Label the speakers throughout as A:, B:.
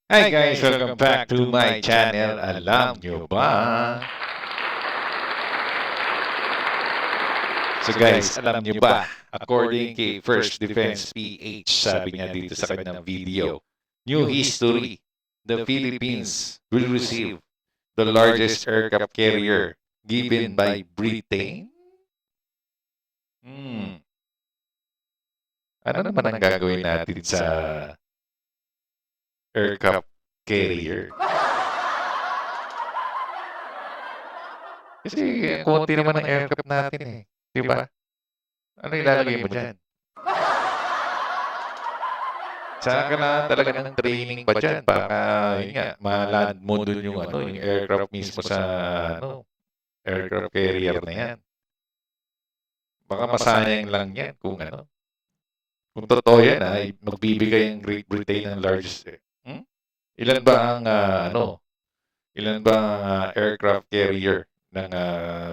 A: Hi guys, welcome back to my channel. Alam nyo ba? So guys, alam nyo ba? According kay First Defense PH, sabi niya dito sa kanyang video, New History, the Philippines will receive the largest aircraft carrier given by Britain? Hmm. Ano naman ang gagawin natin sa aircraft carrier? Kasi konti naman ang aircraft natin eh. Di ba? Ano ilalagay mo dyan? Saan ka na talaga ng training pa dyan para, yun nga, ma-land mo dun yung aircraft mismo sa, aircraft carrier na yan. Baka masayang lang yan kung ano. Kung totoo yan, magbibigay ang Great Britain ng largest, Ilan ba ang, ilan ba ang aircraft carrier ng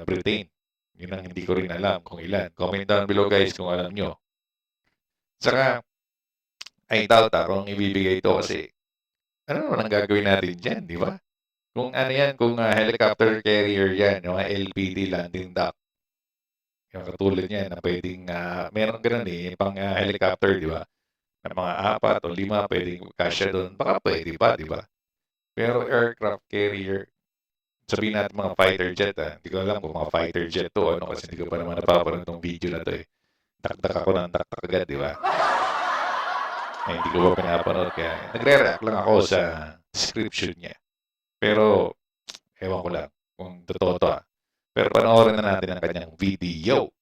A: Britain? Yun ang hindi ko rin alam kung ilan. Comment down below guys kung alam nyo. Saka, I doubt kung ibibigay ito kasi ano naman ang gagawin natin dyan, di ba? Kung ano yan, kung helicopter carrier yan, yung mga LPD landing dock. Yung katulad niyan na pwedeng, meron ganun eh, pang helicopter, di ba? Na mga 4 o 5 pwedeng kasya doon. Baka pwede pa, di ba? Pero aircraft carrier, sabihin natin mga fighter jet, Hindi ko alam kung mga fighter jet to, ano, kasi hindi ko pa naman napapanood tong video na to eh. Taktak ako ng taktak agad, di ba? Eh, hindi ko pa pinapanood kaya nagre-react lang ako sa description niya. Pero, ewan ko lang kung totoo to Pero panoorin na natin ang kanyang video.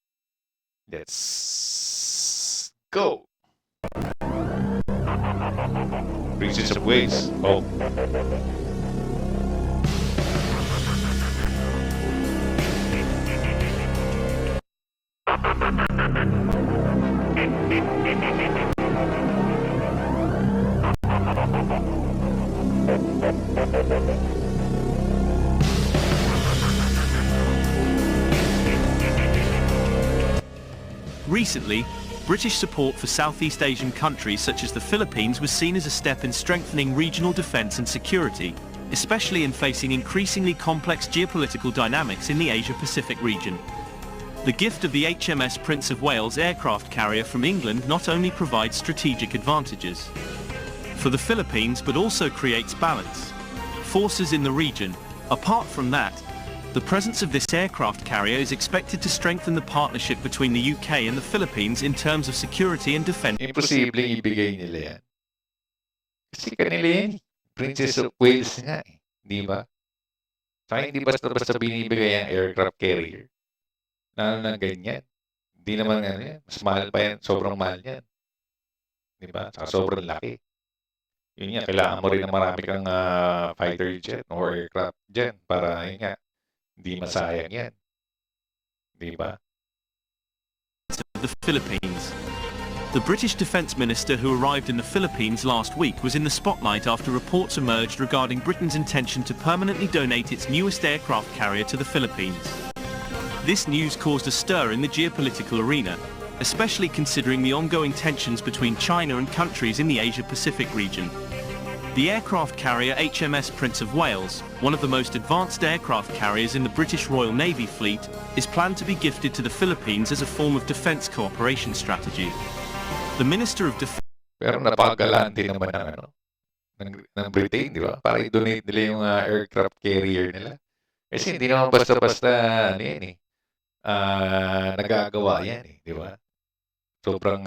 A: Let's go! Princess of Waves. Oh.
B: Recently, British support for Southeast Asian countries such as the Philippines was seen as a step in strengthening regional defence and security, especially in facing increasingly complex geopolitical dynamics in the Asia-Pacific region. The gift of the HMS Prince of Wales aircraft carrier from England not only provides strategic advantages for the Philippines but also creates balance. Forces in the region. Apart from that, the presence of this aircraft carrier is expected to strengthen the partnership between the UK and the Philippines in terms of security and defense.
A: Imposibleng ibigay nila yan. Kasi kanila yan. Princess of Wales nga eh. Di ba? Saka hindi basta-basta binibigay ang aircraft carrier. Lalo na ganyan. Hindi naman ano yan. Mas mahal pa yan. Sobrang mahal yan. Di ba? Saka sobrang laki. Yun nga, kailangan mo rin na marami kang fighter jet or aircraft dyan para yun nga, hindi masayang yan. Di ba?
B: The Philippines. The British Defence Minister who arrived in the Philippines last week was in the spotlight after reports emerged regarding Britain's intention to permanently donate its newest aircraft carrier to the Philippines. This news caused a stir in the geopolitical arena, especially considering the ongoing tensions between China and countries in the Asia-Pacific region. The aircraft carrier HMS Prince of Wales, one of the most advanced aircraft carriers in the British Royal Navy fleet, is planned to be gifted to the Philippines as a form of defence cooperation strategy. The Minister of Defence...
A: Pero napakagalaan din naman ng Britain, di ba? Para i-donate nila yung aircraft carrier nila. Kasi hindi naman basta-basta ano yan eh. Nagagawa yan eh, di ba? Sobrang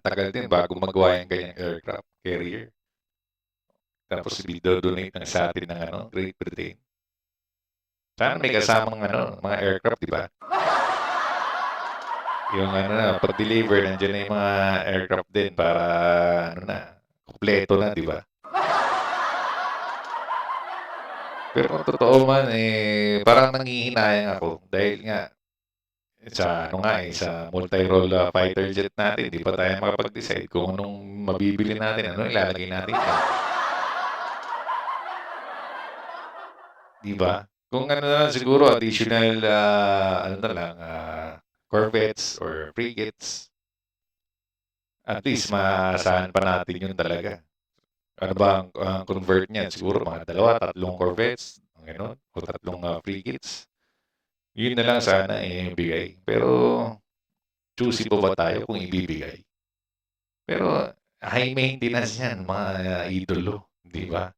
A: tagal din bago magawa yung ganyang aircraft carrier. Tapos i-donate ng sa atin ng Great Britain. Sana may kasamang mga aircraft, di ba? Yung pag-deliver, nandiyan na yung mga aircraft din para kompleto na, di ba? Pero kung totoo man, parang nangihinayang ako dahil nga sa sa multi-role fighter jet natin, di pa tayo makapag-decide kung anong mabibili natin, ano ilalagay natin. Di ba? Kung ano na lang siguro, additional, corvettes or frigates, at least maasahan pa natin yun talaga. Ano ba ang convert niyan? Siguro mga 2, 3 corvettes, gano'n, o 3 frigates. Yun na lang sana ibigay. Pero choosy pa ba tayo kung ibibigay? Pero high maintenance yan, mga idolo, di ba?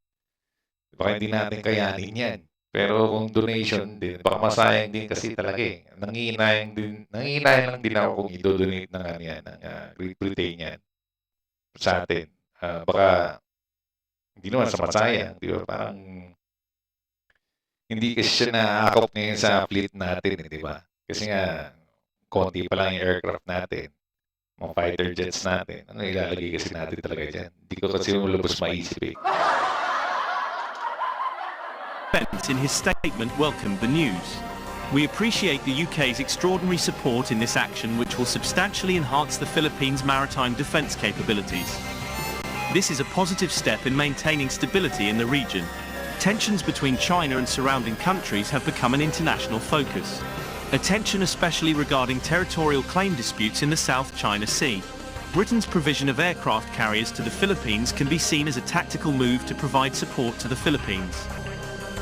A: Baka hindi natin kayanin yan. Pero kung donation din, baka masayang din kasi talaga eh. Nangihinayang lang din ako kung i-donate ng ano yan, ng Great Britain yan sa atin. Baka hindi naman sa masayang, di ba? Parang hindi kasi siya naakop ngayon sa fleet natin, eh, di ba? Kasi nga, konti pa lang yung aircraft natin, mga fighter jets natin. Ano ilalagay kasi natin talaga dyan? Hindi ko kasi lubos maisip eh.
B: Defence in his statement welcomed the news. We appreciate the UK's extraordinary support in this action, which will substantially enhance the Philippines' maritime defence capabilities. This is a positive step in maintaining stability in the region. Tensions between China and surrounding countries have become an international focus. Attention especially regarding territorial claim disputes in the South China Sea. Britain's provision of aircraft carriers to the Philippines can be seen as a tactical move to provide support to the Philippines.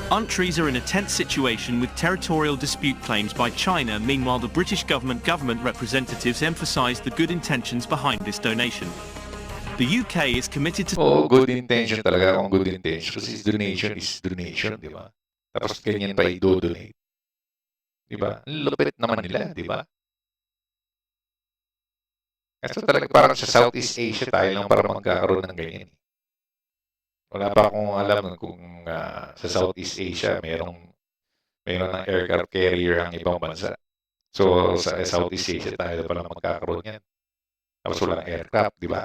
B: Countries are in a tense situation with territorial dispute claims by China. Meanwhile, the British government representatives emphasised the good intentions behind this donation. The UK is committed to...
A: Oo, good intention talaga kung good intention. Kasi donation is donation, di ba? Tapos ganyan pa i-donate. Di ba? Ang lupit naman nila, di ba? Kasi talaga parang sa Southeast Asia tayo lang para magkakaroon ng ganyan. Wala pa akong alam kung sa Southeast Asia mayroon ng aircraft carrier ang ibang bansa. So sa Southeast Asia tayo pa lang magkakaroon yan. Tapos walang aircraft, di ba?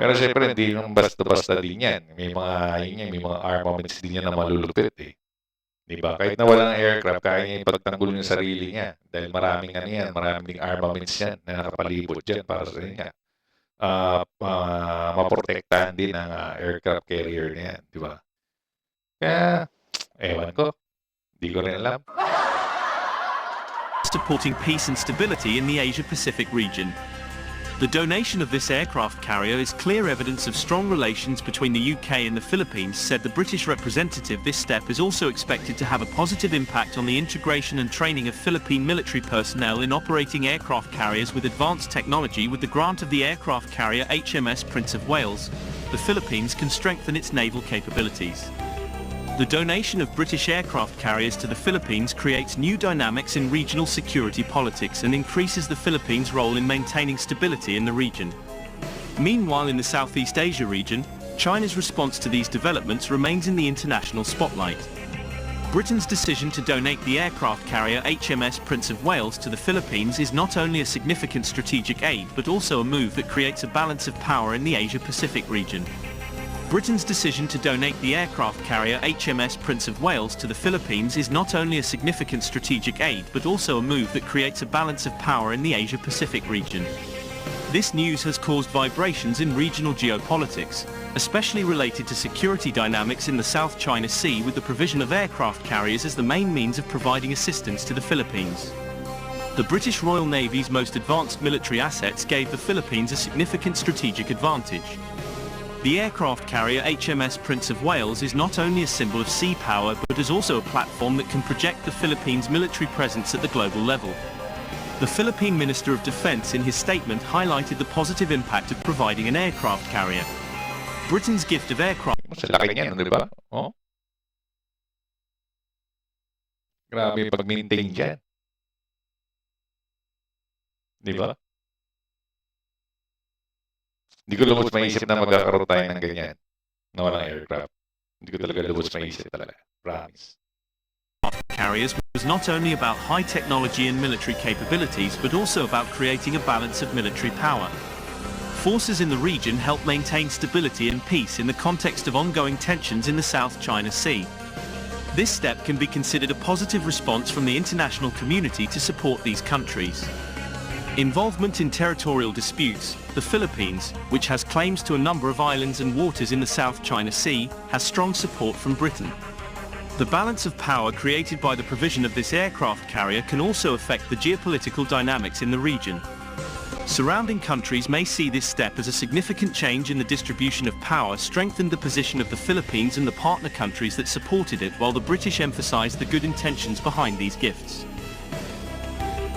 A: Pero syempre hindi nang basta-basta din yan. May mga armaments din yan na malulupit eh. Di ba? Kahit na walang aircraft, kaya niya ipagtanggol yung sarili niya. Dahil maraming maraming armaments yan na nakapalibot dyan para sa niya. Maprotektahan din ang aircraft carrier niya, di ba? Kaya, ewan ko. Di ko rin alam.
B: Supporting peace and stability in the Asia-Pacific region. The donation of this aircraft carrier is clear evidence of strong relations between the UK and the Philippines, said the British representative. This step is also expected to have a positive impact on the integration and training of Philippine military personnel in operating aircraft carriers with advanced technology. With the grant of the aircraft carrier HMS Prince of Wales, the Philippines can strengthen its naval capabilities. The donation of British aircraft carriers to the Philippines creates new dynamics in regional security politics and increases the Philippines' role in maintaining stability in the region. Meanwhile, in the Southeast Asia region, China's response to these developments remains in the international spotlight. Britain's decision to donate the aircraft carrier HMS Prince of Wales to the Philippines is not only a significant strategic aid but also a move that creates a balance of power in the Asia-Pacific region. Britain's decision to donate the aircraft carrier HMS Prince of Wales to the Philippines is not only a significant strategic aid but also a move that creates a balance of power in the Asia-Pacific region. This news has caused vibrations in regional geopolitics, especially related to security dynamics in the South China Sea, with the provision of aircraft carriers as the main means of providing assistance to the Philippines. The British Royal Navy's most advanced military assets gave the Philippines a significant strategic advantage. The aircraft carrier HMS Prince of Wales is not only a symbol of sea power but is also a platform that can project the Philippines' military presence at the global level. The Philippine Minister of Defence in his statement highlighted the positive impact of providing an aircraft carrier. Britain's gift of aircraft...
A: Sa laki niyan, di ba? Oh? Grabe pag-maintain dyan. Di ba? Hindi ko lubos maisip na magkakaroon tayo ng ganyan na walang aircraft. Hindi ko talaga lubos maisip talaga. Promise.
B: Carriers was not only about high technology and military capabilities but also about creating a balance of military power. Forces in the region help maintain stability and peace in the context of ongoing tensions in the South China Sea. This step can be considered a positive response from the international community to support these countries. Involvement in territorial disputes, the Philippines, which has claims to a number of islands and waters in the South China Sea, has strong support from Britain. The balance of power created by the provision of this aircraft carrier can also affect the geopolitical dynamics in the region. Surrounding countries may see this step as a significant change in the distribution of power, strengthened the position of the Philippines and the partner countries that supported it, while the British emphasized the good intentions behind these gifts.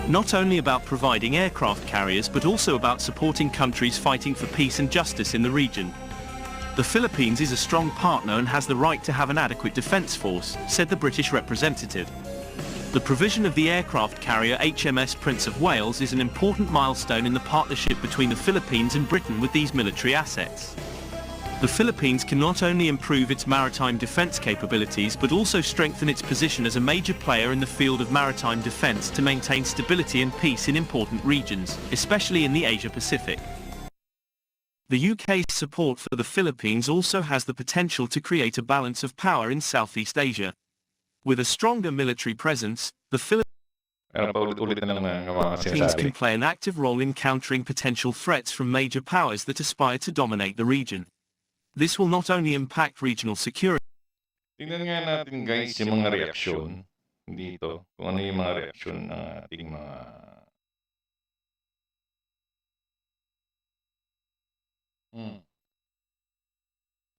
B: Not only about providing aircraft carriers but also about supporting countries fighting for peace and justice in the region. The Philippines is a strong partner and has the right to have an adequate defense force, said the British representative. The provision of the aircraft carrier HMS Prince of Wales is an important milestone in the partnership between the Philippines and Britain with these military assets. The Philippines can not only improve its maritime defense capabilities but also strengthen its position as a major player in the field of maritime defense to maintain stability and peace in important regions, especially in the Asia-Pacific. The UK's support for the Philippines also has the potential to create a balance of power in Southeast Asia. With a stronger military presence, the
A: Ano pa ulit-ulit na lang ang mga
B: Philippines
A: sinasabi.
B: can play an active role in countering potential threats from major powers that aspire to dominate the region. This will not only impact regional security,
A: Tingnan nga natin guys yung mga reaksyon dito. Kung ano yung mga reaksyon ng ating mga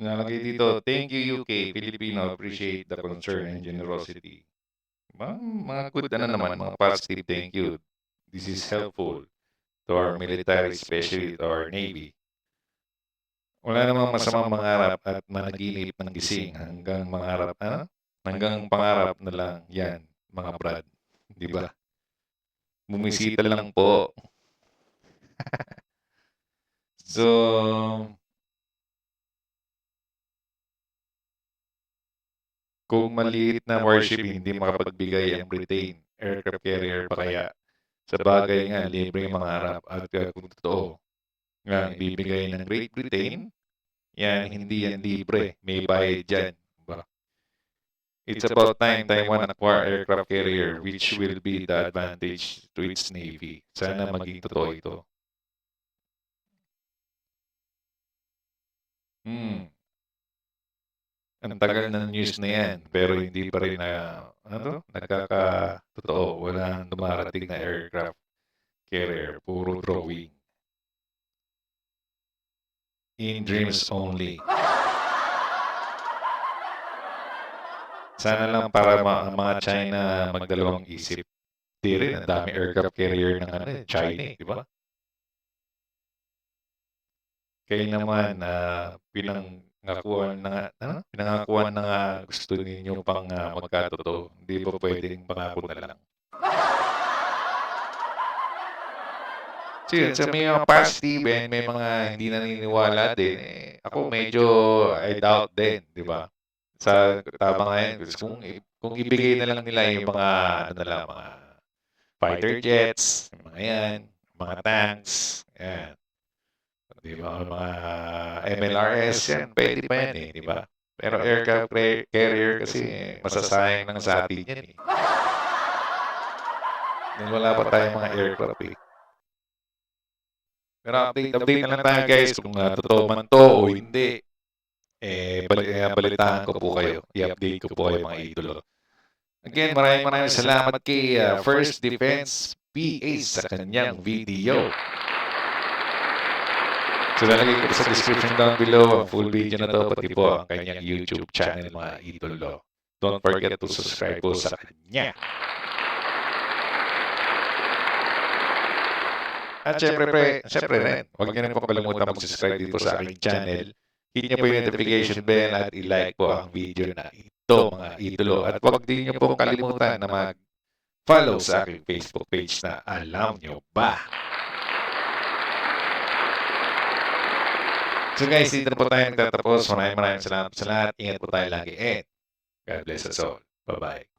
A: nalagay dito, thank you UK, Filipino appreciate the concern and generosity. Mga good ano naman, mga positive thank you. This is helpful to our military, especially to our Navy. Wala namang masamang mangarap at managinip ng gising hanggang mangarap, hanggang pangarap na lang yan, mga brad. Di ba? Bumisita lang po. So, kung maliit na warship, hindi makapagbigay ang Britain, aircraft carrier pa kaya? Sa bagay nga, libre ang mangarap at kung totoo nga ibibigay ng Great Britain, yan, hindi yan libre. May bayad dyan. Diba? It's about time Taiwan acquire aircraft carrier which will be the advantage to its Navy. Sana maging totoo ito. Ang tagal ng news na yan, pero hindi pa rin na, nagkakatotoo. Walang dumarating na aircraft carrier. Puro drawing. In dreams only. Sana lang para mga China magdalawang isip. Di rin, ang dami aircraft carrier ng China, di ba? Kaya naman, pinangakuan na nga gusto ninyo pang magkatotoo. Hindi pa pwedeng pangako na lang. So, may mga positive and may mga hindi naniniwala din. Ako medyo I doubt din, di ba? Sa tama ngayon, kung ibigay na lang nila yung mga, mga fighter jets, mga yan, mga tanks, yan. Di ba? Mga MLRS, yan, pwede pa yan di ba? Pero aircraft carrier kasi masasayang ng sa atin yan Wala pa tayong mga aircraft Pero update na lang tayo guys kung totoo man to o hindi. Balitaan ko po kayo. I-update ko po kayo mga idolo. Again, maraming salamat kay First Defense PA sa kanyang video. So, lalagay ko sa description down below ang full video na to, pati po ang kanyang YouTube channel mga idolo. Don't forget to subscribe po sa kanya. At syempre rin, huwag niyo rin po kalimutan mag-subscribe dito sa aking channel. Hit niyo po yung notification bell at i-like po ang video na ito mga idolo. At huwag din niyo po kalimutan na mag-follow sa aking Facebook page na Alam Nyo Ba? So guys, dito na po tayo nagtatapos. Maraming salamat sa lahat. Ingat po tayo lagi and God bless us all. Bye-bye.